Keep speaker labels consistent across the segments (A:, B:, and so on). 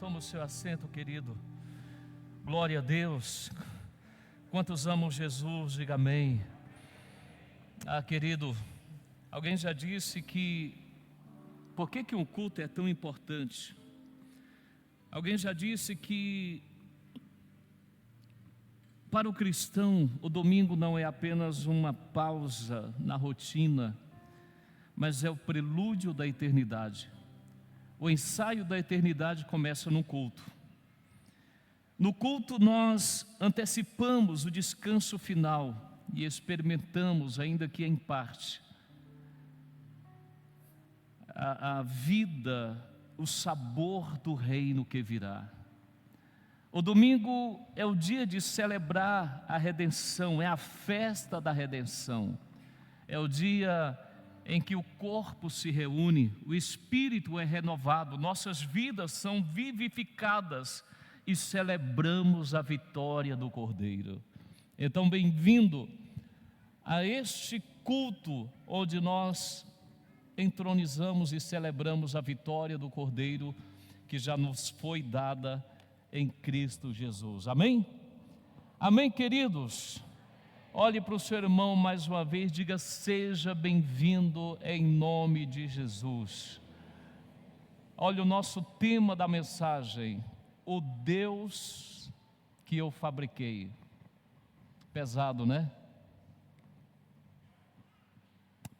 A: Toma o seu assento, querido. Glória a Deus. Quantos amam Jesus, diga amém. Querido, alguém já disse que por que um culto é tão importante? Alguém já disse que para o cristão o domingo não é apenas uma pausa na rotina, mas é o prelúdio da eternidade. O ensaio da eternidade começa no culto. No culto nós antecipamos o descanso final e experimentamos, ainda que em parte, a vida, o sabor do reino que virá. O domingo é o dia de celebrar a redenção, é a festa da redenção. É o dia em que o corpo se reúne, o espírito é renovado, nossas vidas são vivificadas e celebramos a vitória do Cordeiro. Então, bem-vindo a este culto onde nós entronizamos e celebramos a vitória do Cordeiro que já nos foi dada em Cristo Jesus. Amém? Amém, queridos? Olhe para o seu irmão mais uma vez, diga: seja bem-vindo em nome de Jesus. Olha o nosso tema da mensagem: o Deus que eu fabriquei. Pesado, né?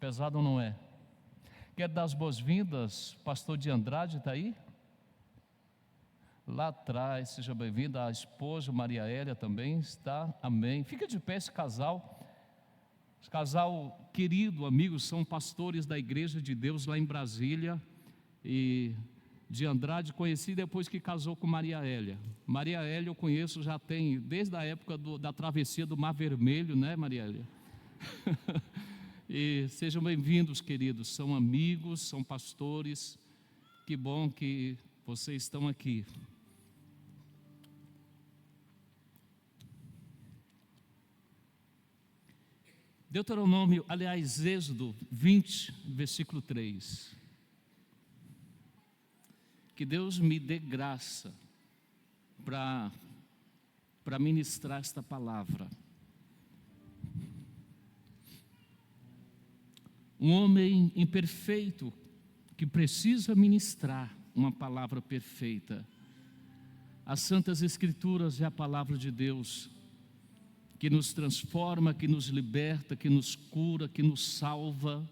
A: Pesado não é? Quero dar as boas-vindas, pastor de Andrade está aí? Lá atrás, seja bem-vinda, a esposa Maria Hélia também está, amém. Fica de pé esse casal querido, amigos, são pastores da Igreja de Deus lá em Brasília, e de Andrade conheci depois que casou com Maria Hélia. Maria Hélia eu conheço já tem, desde a época da travessia do Mar Vermelho, né, Maria Hélia? E sejam bem-vindos, queridos, são amigos, são pastores, que bom que vocês estão aqui. Deuteronômio, aliás, Êxodo 20, versículo 3. Que Deus me dê graça para ministrar esta palavra. Um homem imperfeito que precisa ministrar uma palavra perfeita. As Santas Escrituras é a palavra de Deus, que nos transforma, que nos liberta, que nos cura, que nos salva.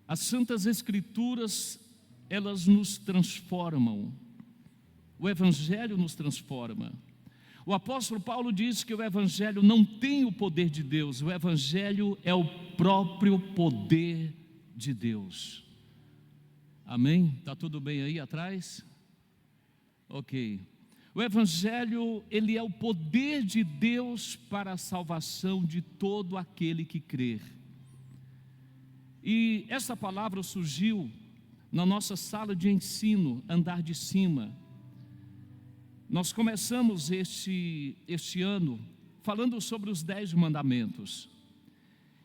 A: As Santas Escrituras, elas nos transformam. O Evangelho nos transforma. O apóstolo Paulo diz que o Evangelho não tem o poder de Deus, o Evangelho é o próprio poder de Deus. Amém? Está tudo bem aí atrás? Ok. O Evangelho, ele é o poder de Deus para a salvação de todo aquele que crer. E essa palavra surgiu na nossa sala de ensino, andar de cima. Nós começamos este ano falando sobre os 10 mandamentos.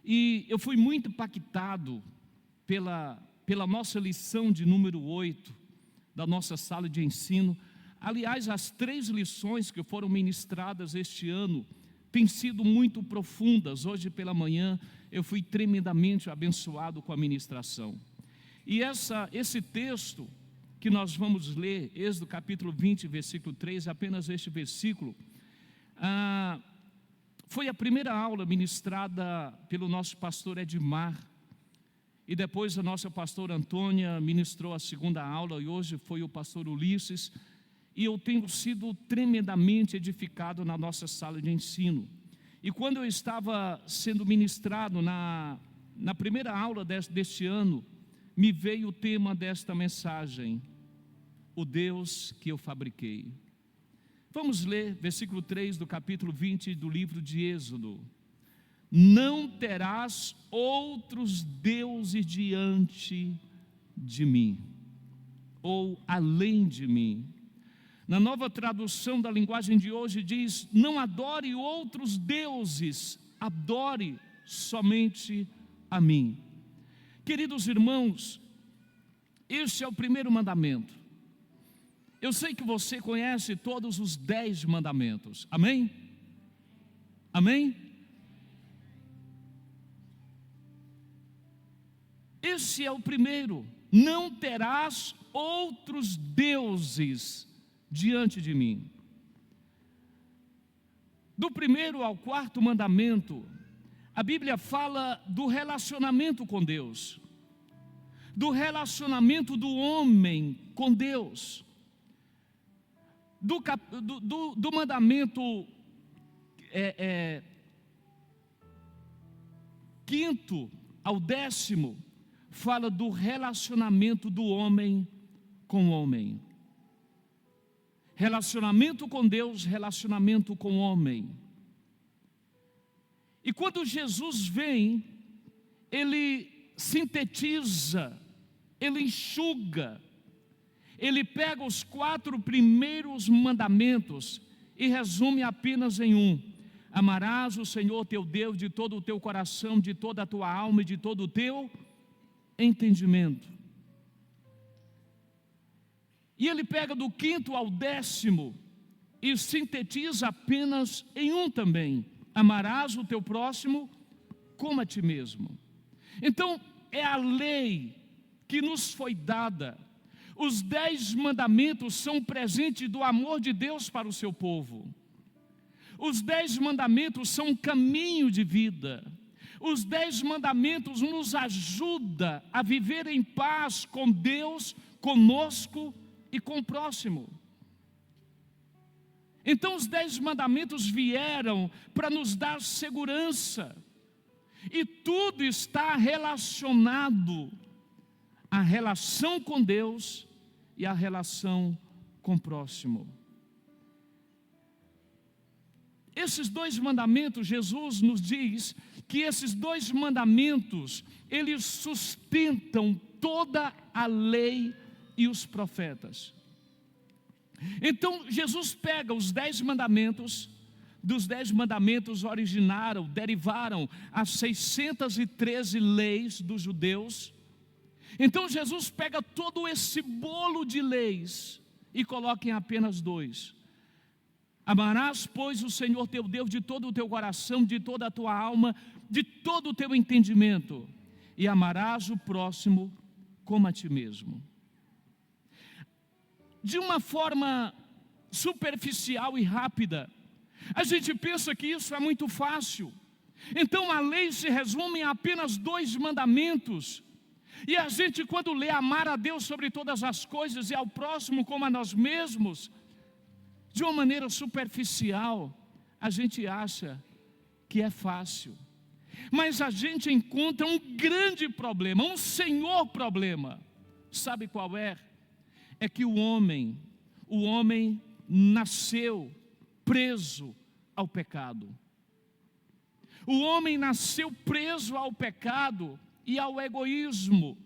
A: E eu fui muito impactado pela nossa lição de número 8 da nossa sala de ensino. Aliás, as 3 lições que foram ministradas este ano têm sido muito profundas. Hoje pela manhã eu fui tremendamente abençoado com a ministração. E esse texto que nós vamos ler, Êxodo capítulo 20, versículo 3, apenas este versículo, foi a primeira aula ministrada pelo nosso pastor Edmar, e depois a nossa pastora Antônia ministrou a segunda aula, e hoje foi o pastor Ulisses, e eu tenho sido tremendamente edificado na nossa sala de ensino. E quando eu estava sendo ministrado na primeira aula deste ano, me veio o tema desta mensagem: o Deus que eu fabriquei. Vamos ler versículo 3 do capítulo 20 do livro de Êxodo. Não terás outros deuses diante de mim, ou além de mim. Na nova tradução da linguagem de hoje diz: não adore outros deuses, adore somente a mim. Queridos irmãos, este é o primeiro mandamento. eu sei que você conhece todos os 10 mandamentos, amém? Amém? Esse é o primeiro: não terás outros deuses diante de mim. Do primeiro ao quarto mandamento, a Bíblia fala do relacionamento com Deus, do relacionamento do homem com Deus. Do mandamento quinto ao 10º, fala do relacionamento do homem com o homem. Relacionamento com Deus, relacionamento com o homem. E quando Jesus vem, Ele sintetiza, Ele enxuga, Ele pega os 4 primeiros mandamentos e resume apenas em um: amarás o Senhor teu Deus de todo o teu coração, de toda a tua alma e de todo o teu entendimento. E Ele pega do 5º ao 10º e sintetiza apenas em um também: amarás o teu próximo como a ti mesmo. Então, é a lei que nos foi dada. Os 10 mandamentos são presente do amor de Deus para o seu povo. Os 10 mandamentos são um caminho de vida. Os 10 mandamentos nos ajudam a viver em paz com Deus, conosco e com o próximo. Então os 10 mandamentos vieram para nos dar segurança. E tudo está relacionado à relação com Deus e à relação com o próximo. Esses 2 mandamentos, Jesus nos diz que esses 2 mandamentos, eles sustentam toda a lei e os profetas. Então Jesus pega os 10 mandamentos, dos 10 mandamentos derivaram as 613 leis dos judeus. Então Jesus pega todo esse bolo de leis e coloca em apenas 2. Amarás, pois, o Senhor teu Deus de todo o teu coração, de toda a tua alma, de todo o teu entendimento, e amarás o próximo como a ti mesmo. De uma forma superficial e rápida, a gente pensa que isso é muito fácil. Então a lei se resume em apenas 2 mandamentos. E a gente, quando lê amar a Deus sobre todas as coisas e ao próximo como a nós mesmos, de uma maneira superficial, a gente acha que é fácil. Mas a gente encontra um grande problema, um senhor problema. Sabe qual é? É que o homem nasceu preso ao pecado. O homem nasceu preso ao pecado e ao egoísmo.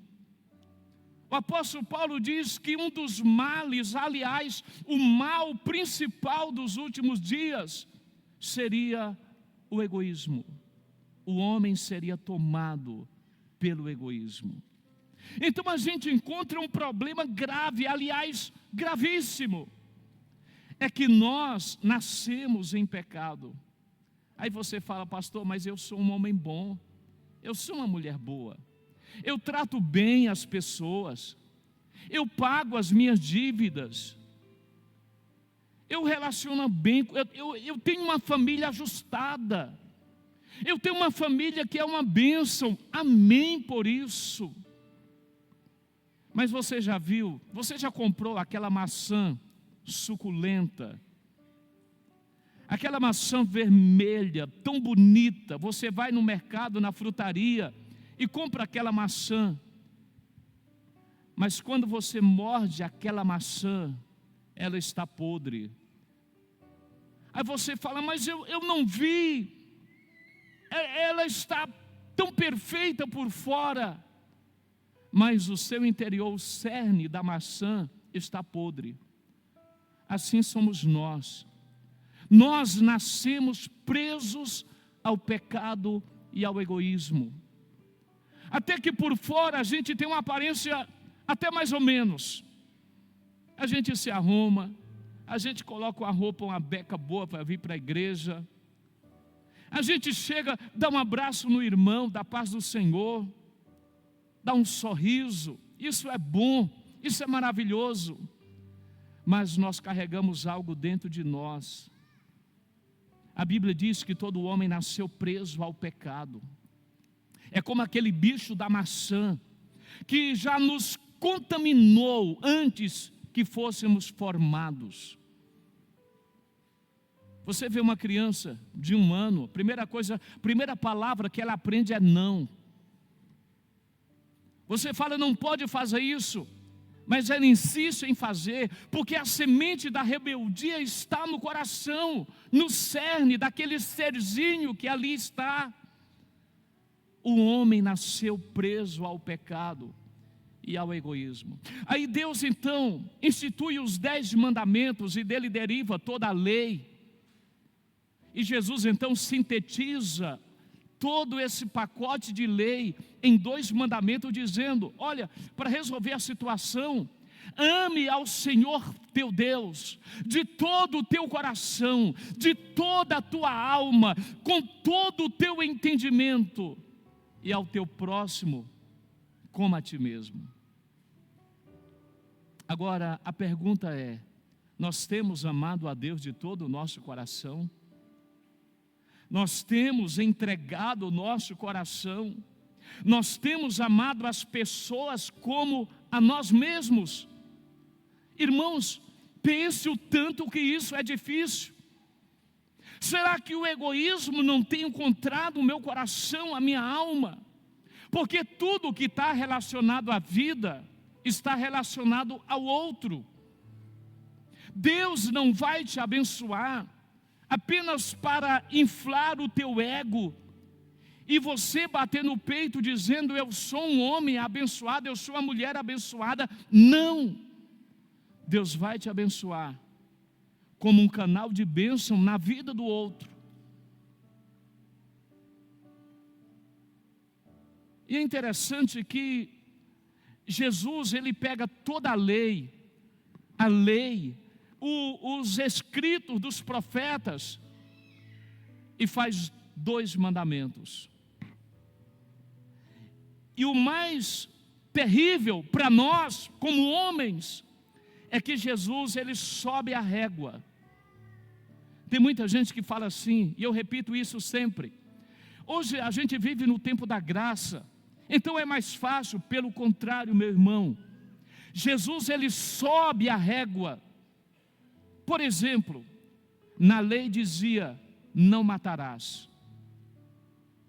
A: O apóstolo Paulo diz que um dos males, aliás, o mal principal dos últimos dias, seria o egoísmo. O homem seria tomado pelo egoísmo. Então a gente encontra um problema grave, aliás, gravíssimo. É que nós nascemos em pecado. Aí você fala: pastor, mas eu sou um homem bom, eu sou uma mulher boa, eu trato bem as pessoas, eu pago as minhas dívidas, eu relaciono bem, eu tenho uma família ajustada, eu tenho uma família que é uma bênção, amém por isso. Mas você já viu, você já comprou aquela maçã suculenta, aquela maçã vermelha, tão bonita? Você vai no mercado, na frutaria, e compra aquela maçã, mas quando você morde aquela maçã, ela está podre. Aí você fala: mas eu não vi, ela está tão perfeita por fora, mas o seu interior, o cerne da maçã, está podre. Assim somos nós. Nós nascemos presos ao pecado e ao egoísmo. Até que por fora a gente tem uma aparência até mais ou menos. A gente se arruma, a gente coloca uma roupa, uma beca boa para vir para a igreja. A gente chega, dá um abraço no irmão, dá paz do Senhor, dá um sorriso. Isso é bom, isso é maravilhoso. Mas nós carregamos algo dentro de nós. A Bíblia diz que todo homem nasceu preso ao pecado. É como aquele bicho da maçã, que já nos contaminou antes que fôssemos formados. Você vê uma criança de 1 ano, primeira palavra que ela aprende é não. Você fala, não pode fazer isso, mas ela insiste em fazer, porque a semente da rebeldia está no coração, no cerne daquele serzinho que ali está. O homem nasceu preso ao pecado e ao egoísmo. Aí Deus então institui os 10 mandamentos e dele deriva toda a lei. E Jesus então sintetiza todo esse pacote de lei em 2 mandamentos, dizendo: olha, para resolver a situação, ame ao Senhor teu Deus, de todo o teu coração, de toda a tua alma, com todo o teu entendimento, e ao teu próximo como a ti mesmo. Agora, a pergunta é: nós temos amado a Deus de todo o nosso coração? Nós temos entregado o nosso coração? Nós temos amado as pessoas como a nós mesmos? Irmãos, pense o tanto que isso é difícil. Será que o egoísmo não tem encontrado o meu coração, a minha alma? Porque tudo que está relacionado à vida está relacionado ao outro. Deus não vai te abençoar apenas para inflar o teu ego e você bater no peito dizendo: eu sou um homem abençoado, eu sou uma mulher abençoada. Não! Deus vai te abençoar como um canal de bênção na vida do outro. E é interessante que Jesus, ele pega toda a lei, os escritos dos profetas, e faz 2 mandamentos. E o mais terrível para nós, como homens, é que Jesus, ele sobe a régua. Tem muita gente que fala assim, e eu repito isso sempre: hoje a gente vive no tempo da graça, então é mais fácil. Pelo contrário, meu irmão, Jesus, ele sobe a régua. Por exemplo, na lei dizia: não matarás.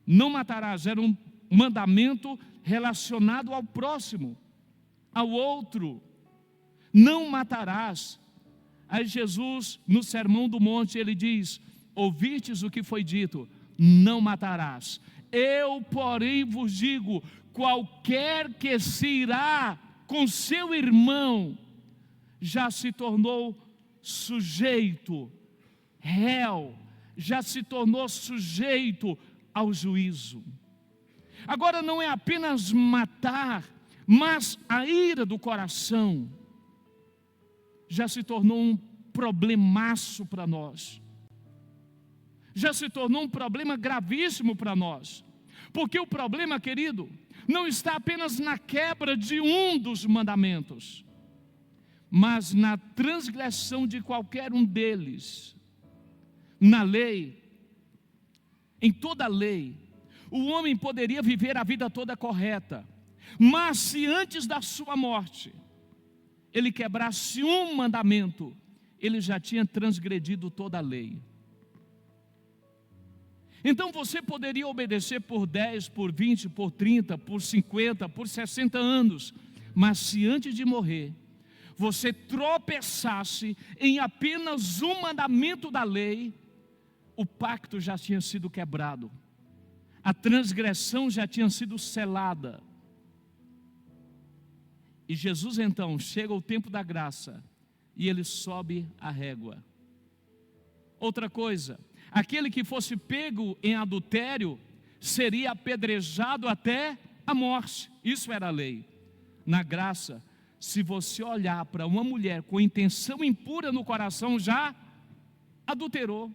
A: Não matarás era um mandamento relacionado ao próximo, ao outro. Não matarás. Aí Jesus, no Sermão do Monte, ele diz: ouvistes o que foi dito, não matarás. Eu, porém, vos digo: qualquer que se irá com seu irmão, já se tornou sujeito, réu, já se tornou sujeito ao juízo. Agora, não é apenas matar, mas a ira do coração já se tornou um problemaço para nós. Já se tornou um problema gravíssimo para nós. Porque o problema, querido, não está apenas na quebra de um dos mandamentos, mas na transgressão de qualquer um deles. Na lei, em toda a lei, o homem poderia viver a vida toda correta, mas se antes da sua morte ele quebrasse um mandamento, ele já tinha transgredido toda a lei. Então você poderia obedecer por 10, por 20, por 30, por 50, por 60 anos, mas se antes de morrer você tropeçasse em apenas um mandamento da lei, o pacto já tinha sido quebrado, a transgressão já tinha sido selada. E Jesus então, chega o tempo da graça, e ele sobe a régua. Outra coisa, aquele que fosse pego em adultério, seria apedrejado até a morte. Isso era a lei. Na graça, Se você olhar para uma mulher com intenção impura no coração, já adulterou.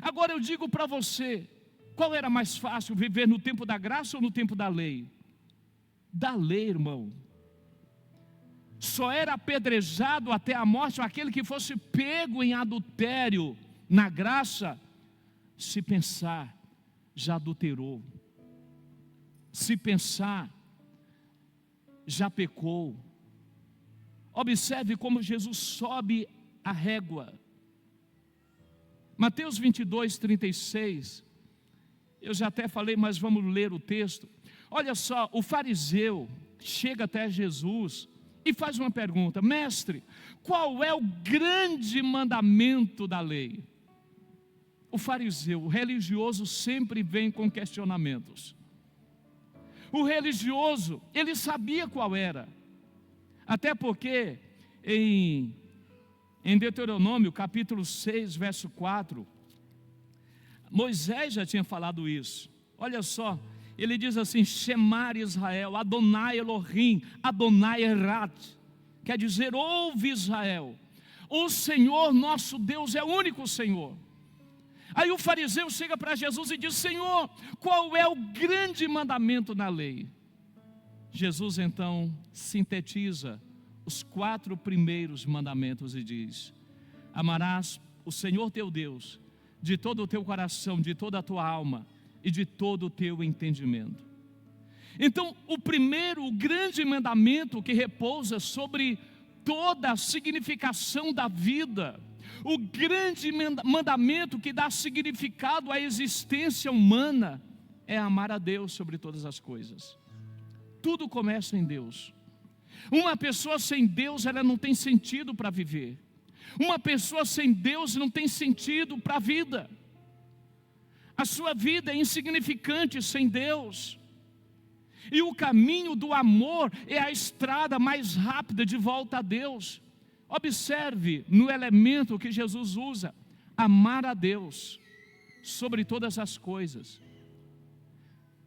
A: Agora eu digo para você, qual era mais fácil, viver no tempo da graça ou no tempo da lei? Da lei, irmão. Só era apedrejado até a morte aquele que fosse pego em adultério. Na graça, se pensar, já adulterou. Se pensar, já pecou. Observe como Jesus sobe a régua. Mateus 22, 36. Eu já até falei, mas vamos ler o texto. Olha só, o fariseu chega até Jesus e faz uma pergunta: mestre, qual é o grande mandamento da lei? O fariseu, o religioso, sempre vem com questionamentos. O religioso, ele sabia qual era. Até porque em Deuteronômio capítulo 6, verso 4, Moisés já tinha falado isso. Olha só, ele diz assim: Shemar Israel, Adonai Elohim, Adonai Erat. Quer dizer, ouve Israel, o Senhor nosso Deus é o único Senhor. Aí o fariseu chega para Jesus e diz: Senhor, qual é o grande mandamento na lei? Jesus então sintetiza os 4 primeiros mandamentos e diz: amarás o Senhor teu Deus de todo o teu coração, de toda a tua alma e de todo o teu entendimento. Então, o primeiro, o grande mandamento que repousa sobre toda a significação da vida, o grande mandamento que dá significado à existência humana, é amar a Deus sobre todas as coisas. Tudo começa em Deus. Uma pessoa sem Deus, ela não tem sentido para viver. Uma pessoa sem Deus não tem sentido para a vida. A sua vida é insignificante sem Deus. E o caminho do amor é a estrada mais rápida de volta a Deus. Observe no elemento que Jesus usa: amar a Deus sobre todas as coisas.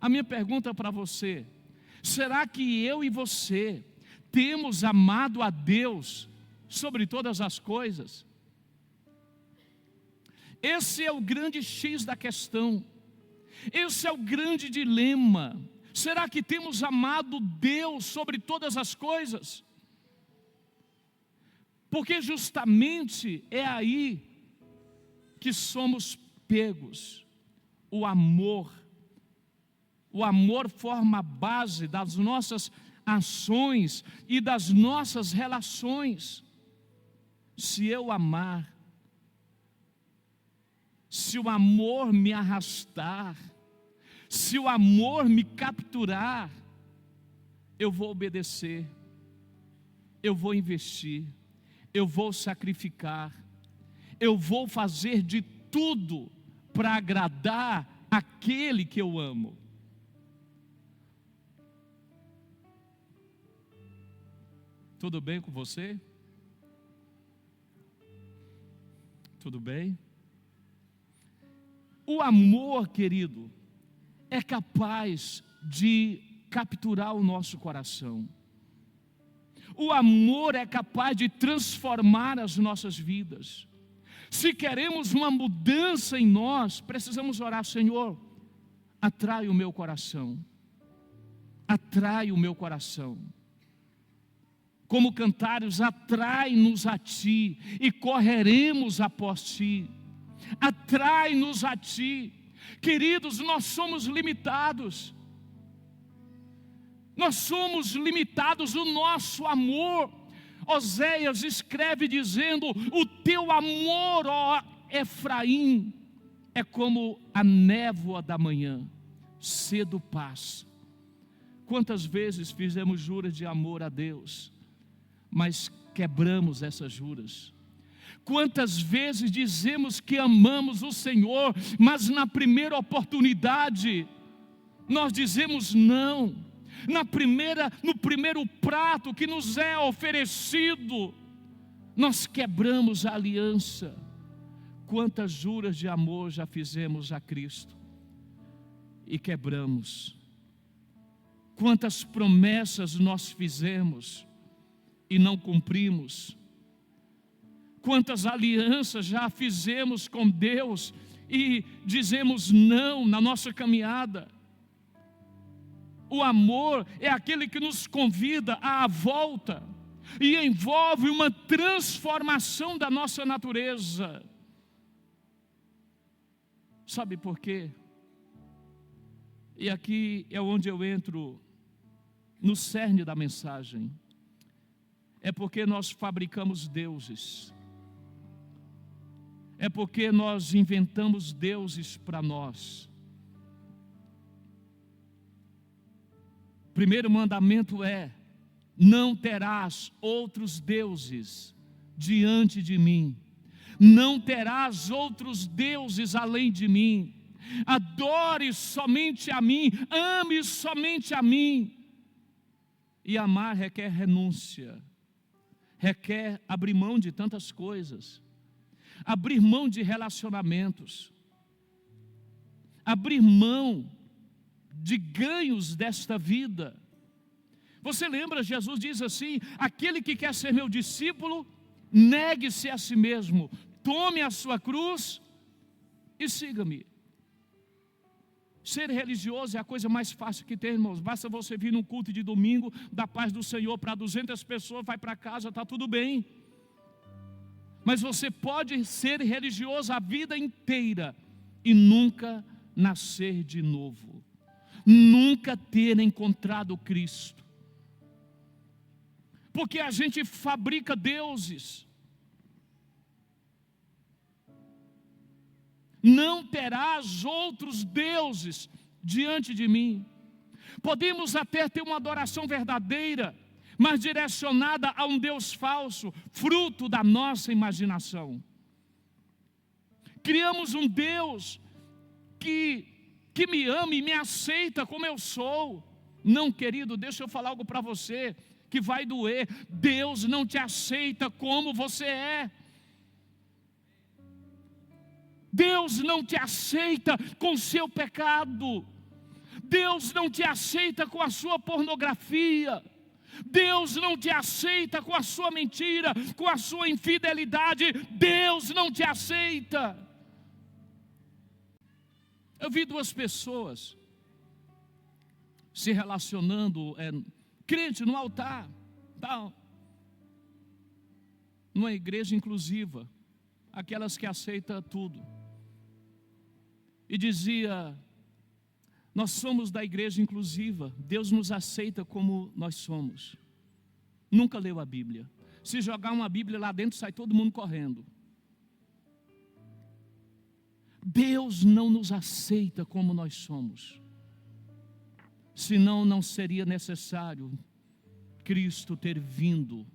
A: A minha pergunta para você: será que eu e você temos amado a Deus sobre todas as coisas? Esse é o grande X da questão. Esse é o grande dilema. Será que temos amado Deus sobre todas as coisas? Porque justamente é aí que somos pegos. O amor forma a base das nossas ações e das nossas relações. Se eu amar, se o amor me arrastar, se o amor me capturar, eu vou obedecer, eu vou investir, eu vou sacrificar, eu vou fazer de tudo para agradar aquele que eu amo. Tudo bem com você? Tudo bem? O amor, querido, é capaz de capturar o nosso coração. O amor é capaz de transformar as nossas vidas. Se queremos uma mudança em nós, precisamos orar: Senhor, atrai o meu coração. Atrai o meu coração. Como cantares, atrai-nos a Ti e correremos após Ti. Atrai-nos a Ti. Queridos, nós somos limitados. Nós somos limitados no nosso amor. Oséias escreve dizendo: o teu amor, ó Efraim, é como a névoa da manhã, cedo passa. Quantas vezes fizemos juras de amor a Deus, mas quebramos essas juras? Quantas vezes dizemos que amamos o Senhor, mas na primeira oportunidade nós dizemos não. No primeiro prato que nos é oferecido, nós quebramos a aliança. Quantas juras de amor já fizemos a Cristo e quebramos? Quantas promessas nós fizemos e não cumprimos? Quantas alianças já fizemos com Deus e dizemos não na nossa caminhada? O amor é aquele que nos convida à volta e envolve uma transformação da nossa natureza. Sabe por quê? E aqui é onde eu entro no cerne da mensagem. É porque nós fabricamos deuses. É porque nós inventamos deuses para nós. Primeiro mandamento é: não terás outros deuses diante de mim. Não terás outros deuses além de mim. Adore somente a mim, ame somente a mim. E amar requer renúncia, requer abrir mão de tantas coisas, abrir mão de relacionamentos, abrir mão de ganhos desta vida. Você lembra, Jesus diz assim: aquele que quer ser meu discípulo, negue-se a si mesmo, tome a sua cruz e siga-me. Ser religioso é a coisa mais fácil que tem, irmãos. Basta você vir num culto de domingo, da paz do Senhor para 200 pessoas, vai para casa, está tudo bem. Mas você pode ser religioso a vida inteira e nunca nascer de novo, nunca ter encontrado Cristo. Porque a gente fabrica deuses. Não terás outros deuses diante de mim. Podemos até ter uma adoração verdadeira, mas direcionada a um Deus falso, fruto da nossa imaginação. Criamos um Deus que me ama e me aceita como eu sou. Não, querido, deixa eu falar algo para você que vai doer. Deus não te aceita como você é. Deus não te aceita com seu pecado. Deus não te aceita com a sua pornografia. Deus não te aceita com a sua mentira, com a sua infidelidade. Deus não te aceita. Eu vi duas pessoas se relacionando, crente no altar, tal, numa igreja inclusiva, aquelas que aceitam tudo. E dizia: nós somos da igreja inclusiva, Deus nos aceita como nós somos. Nunca leu a Bíblia. Se jogar uma Bíblia lá dentro, sai todo mundo correndo. Deus não nos aceita como nós somos. Senão não seria necessário Cristo ter vindo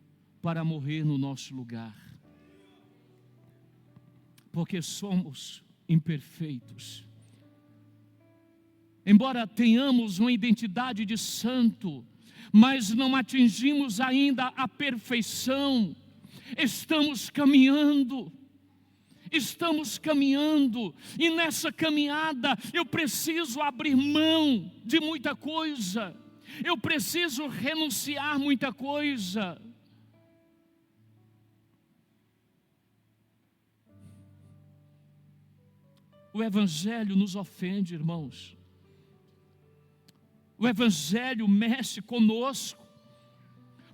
A: para morrer no nosso lugar. Porque somos imperfeitos. Embora tenhamos uma identidade de santo, mas não atingimos ainda a perfeição. Estamos caminhando. E nessa caminhada eu preciso abrir mão de muita coisa. Eu preciso renunciar muita coisa. O Evangelho nos ofende, irmãos. O Evangelho mexe conosco.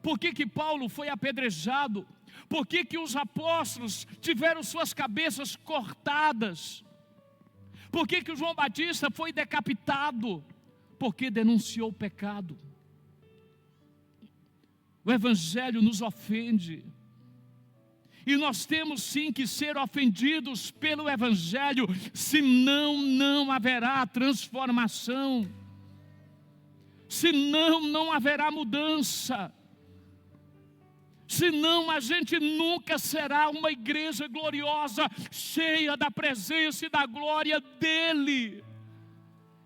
A: Por que Paulo foi apedrejado? Por que os apóstolos tiveram suas cabeças cortadas? Por que João Batista foi decapitado? Porque denunciou o pecado. O Evangelho nos ofende. E nós temos sim que ser ofendidos pelo Evangelho, senão não haverá transformação, senão não haverá mudança, senão a gente nunca será uma igreja gloriosa, cheia da presença e da glória dEle.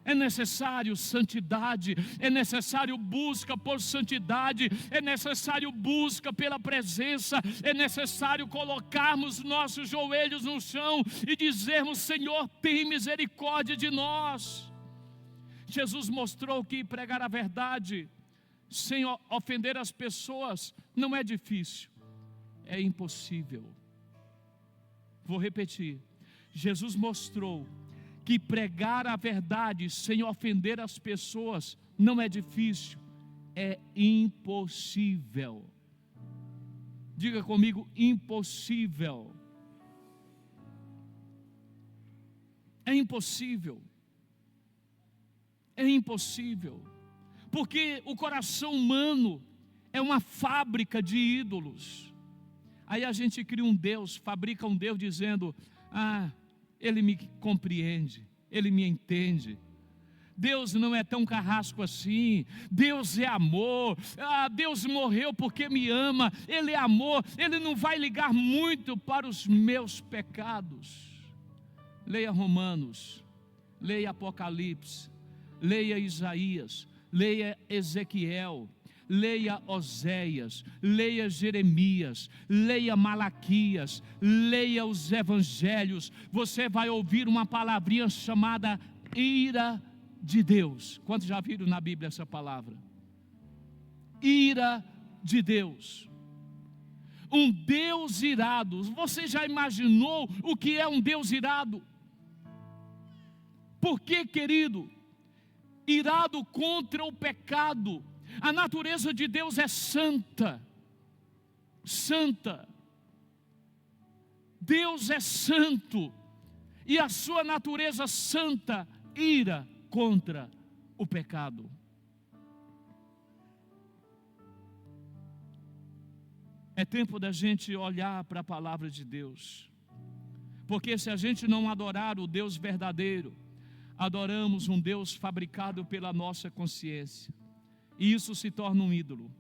A: É necessário santidade, é necessário busca por santidade, é necessário busca pela presença, é necessário colocarmos nossos joelhos no chão e dizermos: Senhor, tem misericórdia de nós. Jesus mostrou que pregar a verdade sem ofender as pessoas não é difícil, é impossível. Vou repetir. Jesus mostrou que pregar a verdade sem ofender as pessoas não é difícil, é impossível. Diga comigo, impossível. É impossível. É impossível. Porque o coração humano é uma fábrica de ídolos. Aí a gente cria um Deus, fabrica um Deus dizendo: Ele me compreende, Ele me entende. Deus não é tão carrasco assim. Deus é amor. Deus morreu porque me ama. Ele é amor. Ele não vai ligar muito para os meus pecados. Leia Romanos, leia Apocalipse, leia Isaías, leia Ezequiel, leia Oséias, leia Jeremias, leia Malaquias, leia os evangelhos. Você vai ouvir uma palavrinha chamada ira de Deus. Quantos já viram na Bíblia essa palavra? Ira de Deus. Um Deus irado. Você já imaginou o que é um Deus irado? Por que, querido? Irado contra o pecado. A natureza de Deus é santa. Santa. Deus é santo. E a sua natureza santa ira contra o pecado. É tempo da gente olhar para a palavra de Deus. Porque se a gente não adorar o Deus verdadeiro, adoramos um Deus fabricado pela nossa consciência. E isso se torna um ídolo.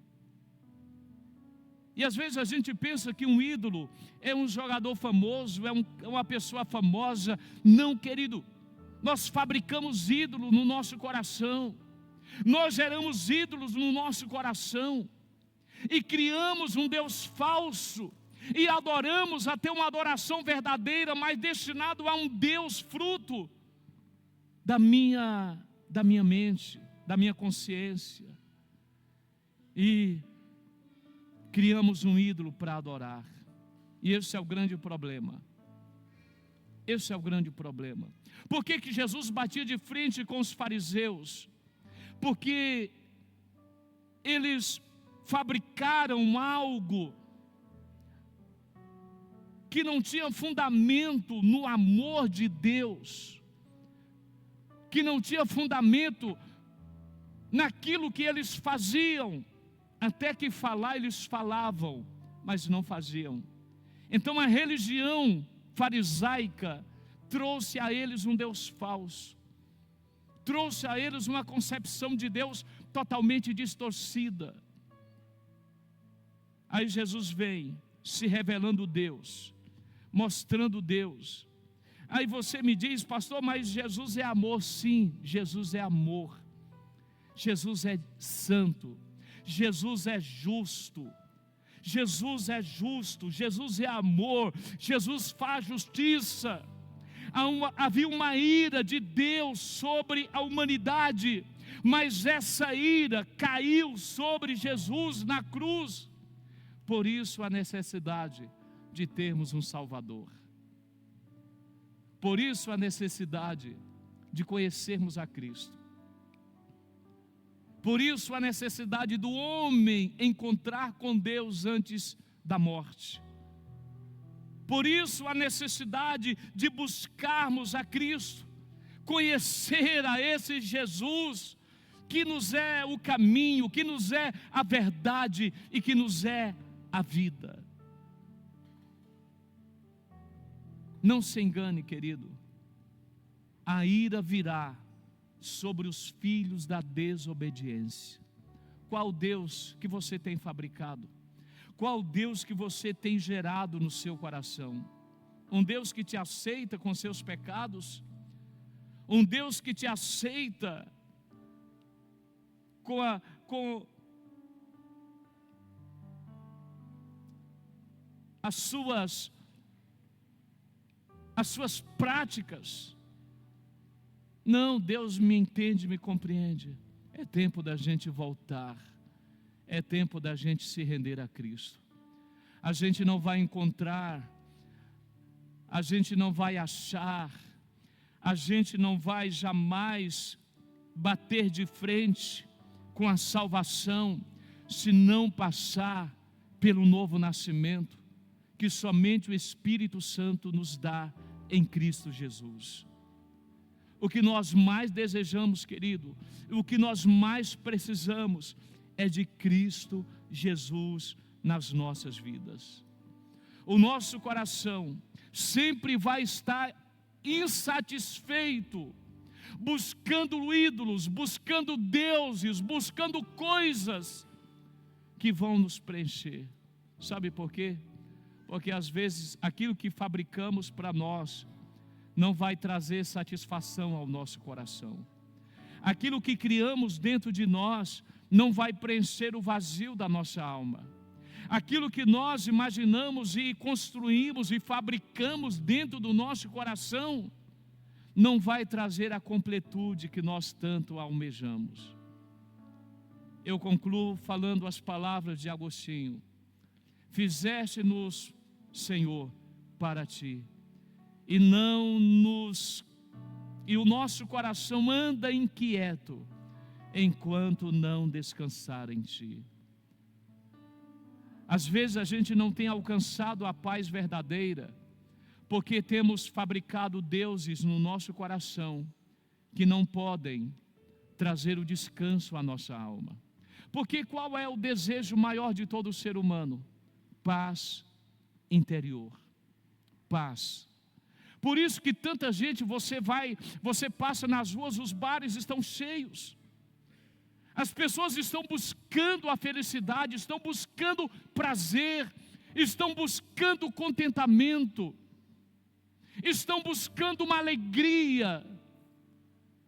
A: E às vezes a gente pensa que um ídolo é um jogador famoso, é uma pessoa famosa. Não, querido. Nós fabricamos ídolos no nosso coração. Nós geramos ídolos no nosso coração. E criamos um Deus falso. E adoramos até uma adoração verdadeira, mas destinado a um Deus fruto da minha mente, da minha consciência. E criamos um ídolo para adorar. E esse é o grande problema. Esse é o grande problema. Por que que Jesus batia de frente com os fariseus? Porque eles fabricaram algo que não tinha fundamento no amor de Deus, que não tinha fundamento naquilo que eles faziam. Até que falar eles falavam, mas não faziam. Então a religião farisaica trouxe a eles um Deus falso, trouxe a eles uma concepção de Deus totalmente distorcida. Aí Jesus vem se revelando Deus, mostrando Deus. Aí você me diz: pastor, mas Jesus é amor. Sim, Jesus é amor. Jesus é santo. Jesus é justo. Jesus é justo. Jesus é amor. Jesus faz justiça. Havia uma ira de Deus sobre a humanidade, mas essa ira caiu sobre Jesus na cruz. Por isso a necessidade de termos um Salvador. Por isso a necessidade de conhecermos a Cristo. Por isso a necessidade do homem encontrar com Deus antes da morte. Por isso a necessidade de buscarmos a Cristo, conhecer a esse Jesus que nos é o caminho, que nos é a verdade e que nos é a vida. Não se engane, querido, a ira virá sobre os filhos da desobediência. Qual Deus que você tem fabricado? Qual Deus que você tem gerado no seu coração? Um Deus que te aceita com seus pecados? Um Deus que te aceita com as suas práticas? Não, Deus me entende, me compreende. É tempo da gente voltar é tempo da gente se render a Cristo. A gente não vai encontrar, a gente não vai achar, a gente não vai jamais bater de frente com a salvação, se não passar pelo novo nascimento, que somente o Espírito Santo nos dá em Cristo Jesus. O que nós mais desejamos, querido, o que nós mais precisamos é de Cristo Jesus nas nossas vidas. O nosso coração sempre vai estar insatisfeito, buscando ídolos, buscando deuses, buscando coisas que vão nos preencher. Sabe por quê? Porque às vezes aquilo que fabricamos para nós não vai trazer satisfação ao nosso coração. Aquilo que criamos dentro de nós não vai preencher o vazio da nossa alma. Aquilo que nós imaginamos e construímos e fabricamos dentro do nosso coração não vai trazer a completude que nós tanto almejamos. Eu concluo falando as palavras de Agostinho: fizeste-nos, Senhor, para ti, e o nosso coração anda inquieto enquanto não descansar em ti. Às vezes a gente não tem alcançado a paz verdadeira, porque temos fabricado deuses no nosso coração, que não podem trazer o descanso à nossa alma. Porque qual é o desejo maior de todo ser humano? Paz interior. Paz. Por isso que tanta gente, você passa nas ruas, os bares estão cheios. As pessoas estão buscando a felicidade, estão buscando prazer, estão buscando contentamento, estão buscando uma alegria,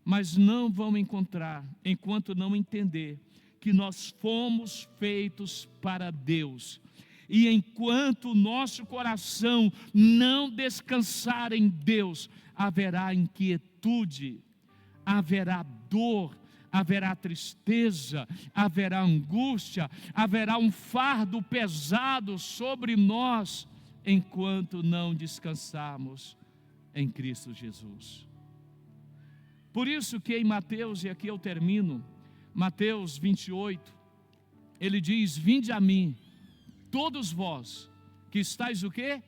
A: mas não vão encontrar enquanto não entender que nós fomos feitos para Deus. E enquanto o nosso coração não descansar em Deus, haverá inquietude, haverá dor, haverá tristeza, haverá angústia, haverá um fardo pesado sobre nós, enquanto não descansarmos em Cristo Jesus. Por isso que em Mateus, e aqui eu termino, Mateus 28, ele diz: vinde a mim, todos vós que estáis o quê?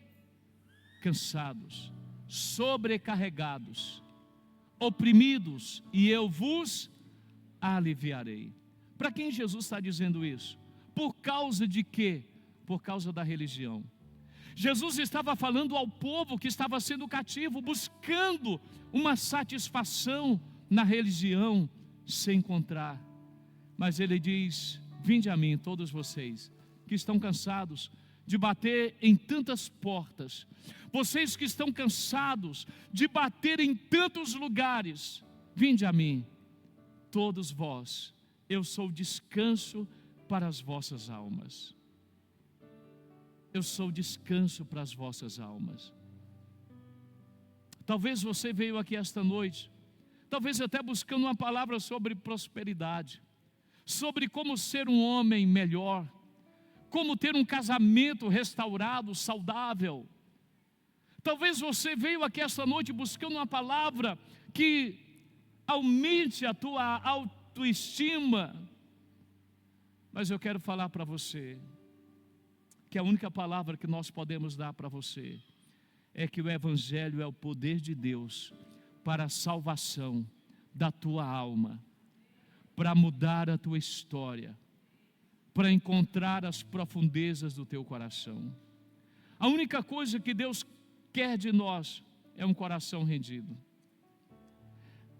A: Cansados, sobrecarregados, oprimidos, e eu vos aliviarei. Para quem Jesus está dizendo isso? Por causa de quê? Por causa da religião. Jesus estava falando ao povo que estava sendo cativo, buscando uma satisfação na religião, sem encontrar. Mas ele diz: vinde a mim, todos vocês que estão cansados de bater em tantas portas, vocês que estão cansados de bater em tantos lugares, vinde a mim, todos vós, eu sou descanso para as vossas almas. Eu sou descanso para as vossas almas. Talvez você veio aqui esta noite, talvez até buscando uma palavra sobre prosperidade, sobre como ser um homem melhor, como ter um casamento restaurado, saudável. Talvez você veio aqui esta noite buscando uma palavra que aumente a tua autoestima. Mas eu quero falar para você que a única palavra que nós podemos dar para você é que o Evangelho é o poder de Deus para a salvação da tua alma, para mudar a tua história, para encontrar as profundezas do teu coração. A única coisa que Deus quer de nós é um coração rendido.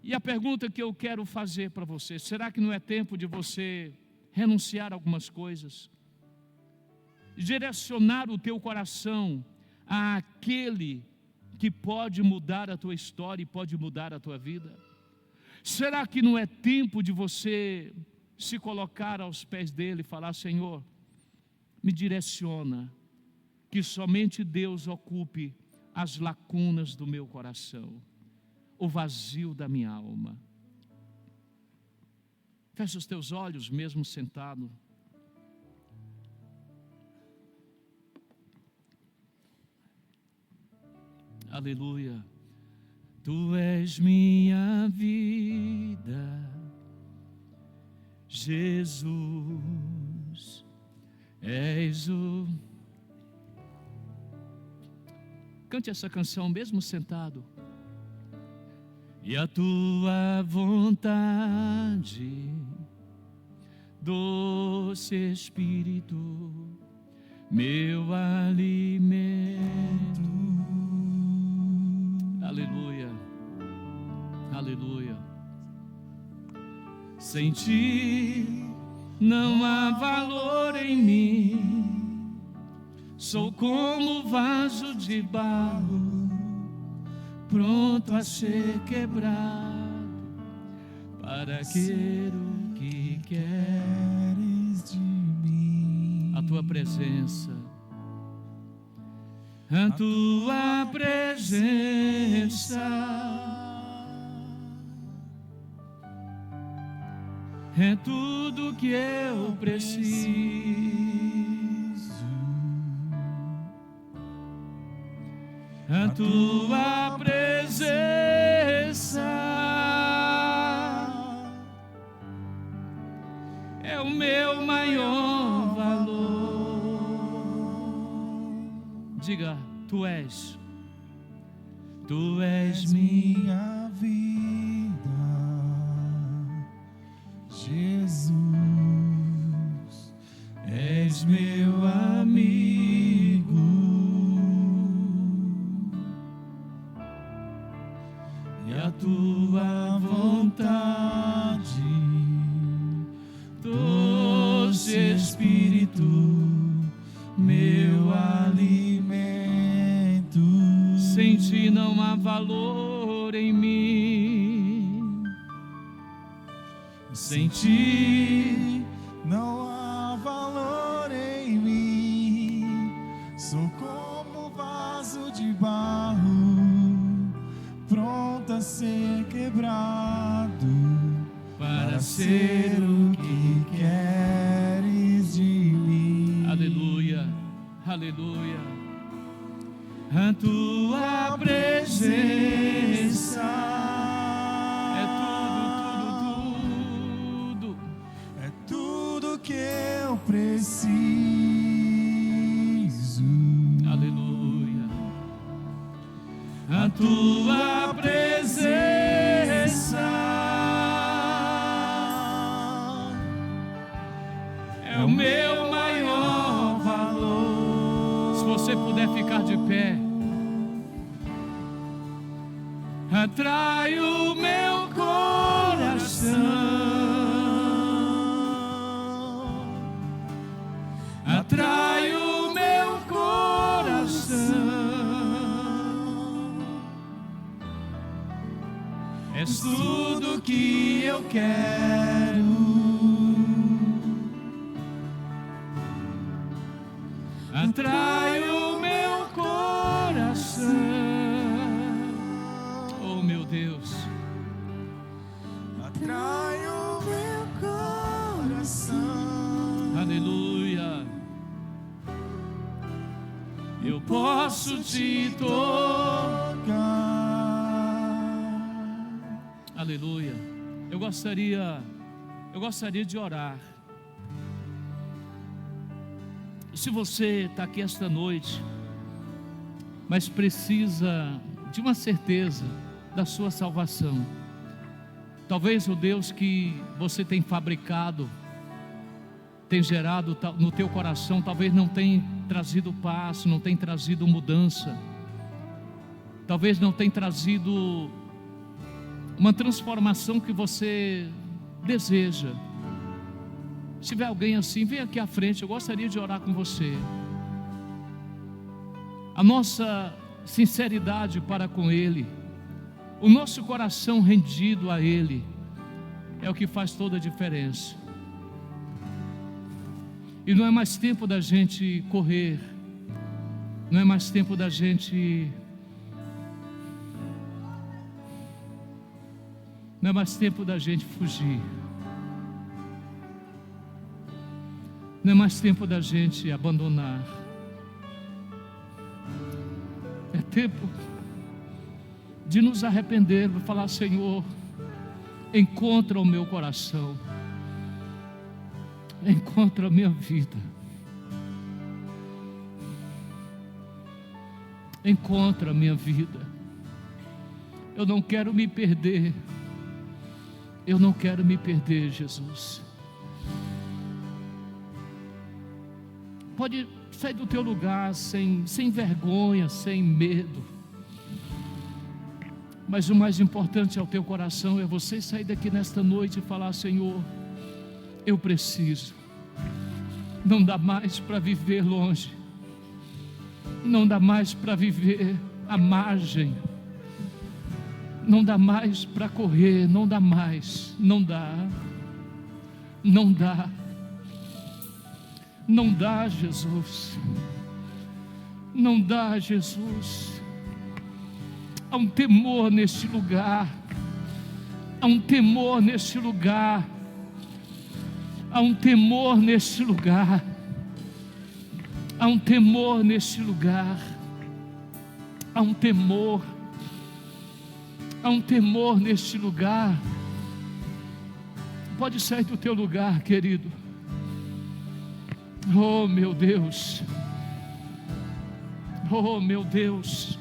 A: E a pergunta que eu quero fazer para você: será que não é tempo de você renunciar a algumas coisas? Direcionar o teu coração àquele que pode mudar a tua história e pode mudar a tua vida? Será que não é tempo de você se colocar aos pés dele e falar: Senhor, me direciona, que somente Deus ocupe as lacunas do meu coração, o vazio da minha alma. Fecha os teus olhos mesmo sentado. Aleluia. Tu és minha vida, Jesus, és o... Cante essa canção mesmo sentado. E a tua vontade, doce Espírito, meu alimento. Aleluia, aleluia. Sem ti não há valor em mim, sou como vaso de barro, pronto a ser quebrado, para querer o que queres de mim. A tua presença, a tua presença é tudo que eu preciso. A tua presença é o meu maior valor. Diga, tu és
B: minha vida, Jesus, és meu amigo, e a tua vontade, doce Espírito, meu alimento.
A: Sem ti não há valor em mim.
B: Sem ti não há valor em mim. Sou como vaso de barro, pronto a ser quebrado, para ser o que queres de mim.
A: Aleluia, aleluia. A tua presença
B: é tudo que eu preciso.
A: Aleluia. A tua presença é o meu maior valor. Se você puder ficar de pé, atrai o meu coração, atrai o meu coração. És tudo que eu quero. Atrai o meu coração. Oh, meu Deus.
B: Atrai o meu coração.
A: Aleluia. Eu posso te tocar. Aleluia. Eu gostaria de orar. Se você está aqui esta noite, mas precisa de uma certeza da sua salvação, talvez o Deus que você tem fabricado, tem gerado no teu coração, talvez não tenha trazido paz, não tenha trazido mudança, talvez não tenha trazido uma transformação que você deseja. Se tiver alguém assim, vem aqui à frente, eu gostaria de orar com você. A nossa sinceridade para com Ele, o nosso coração rendido a Ele, é o que faz toda a diferença. E não é mais tempo da gente correr, não é mais tempo da gente, não é mais tempo da gente fugir, não é mais tempo da gente abandonar. É tempo de nos arrependermos, falar: Senhor, encontra o meu coração, encontra a minha vida, encontra a minha vida. Eu não quero me perder, eu não quero me perder, Jesus. Pode sair do teu lugar sem vergonha, sem medo, mas o mais importante ao teu coração é você sair daqui nesta noite e falar: Senhor, eu preciso, não dá mais para viver longe, não dá mais para viver à margem, não dá mais para correr, não dá mais, não dá, não dá, não dá, Jesus, não dá, Jesus. Há um temor neste lugar, há um temor neste lugar, há um temor neste lugar, há um temor neste lugar, há um temor, há um temor neste lugar. Pode sair do teu lugar, querido. Oh meu Deus, oh meu Deus.